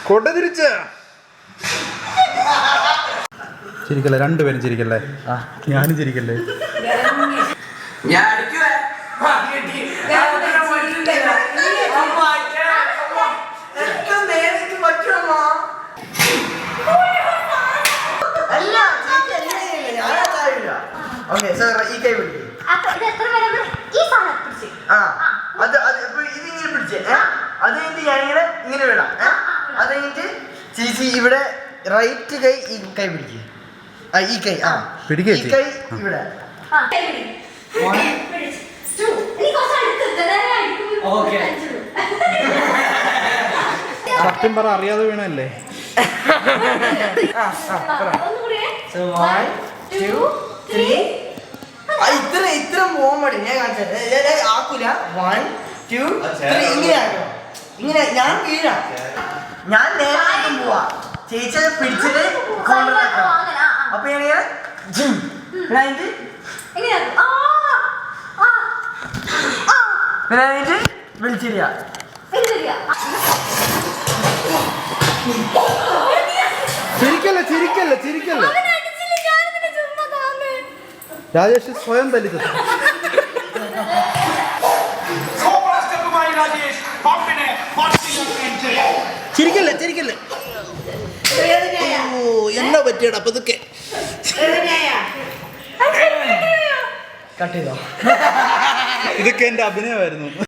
കൊട തിരിച്ച ചിരിക്കല്ലേ, രണ്ടുപേരും ചിരിക്കല്ലേ, ഞാനും ചിരിക്കല്ലേ. ഈ കൈ പിടിക്കും. ഇതിങ്ങനെ പിടിച്ചേ. അത് കഴിഞ്ഞിട്ട് ഞാനിങ്ങനെ ഇങ്ങനെ വിടാം. അത് കഴിഞ്ഞിട്ട് ചേച്ചി ഇവിടെ റൈറ്റ് കൈ ഈ കൈ പിടിക്കുക. ഈ കൈ ഈ കൈ ഇവിടെ. സത്യം പറ, അറിയാതെ വീണല്ലേ? ഇത്ര പോകാൻ മതി. ഞാൻ കാണിച്ചത് ആക്കൂല. 1 2 3 ഇങ്ങനെ ആക്കണം. ഇങ്ങനെ ഞാൻ വീഴാ, ഞാൻ നേരെ പോവാ. ചേച്ചി പിടിച്ചിട്ട് കോർണറാക്കാം. അപ്പൊ ഞാനിങ്ങനെ ജിം വിളിച്ചില്ല. ചിരിക്കല്ലേ ചിരിക്കല്ലേ ചിരിക്കല്ലേ. രാജേഷ് സ്വയം തല്ലിച്ചു. ചിരിക്കല്ലേ ചിരിക്കല്ലേ. എന്നാ പറ്റിയടാ അപ്പൊ ഇതൊക്കെ കട്ട് ചെയ്തോ? ഇതൊക്കെ എന്റെ അഭിനയമായിരുന്നു.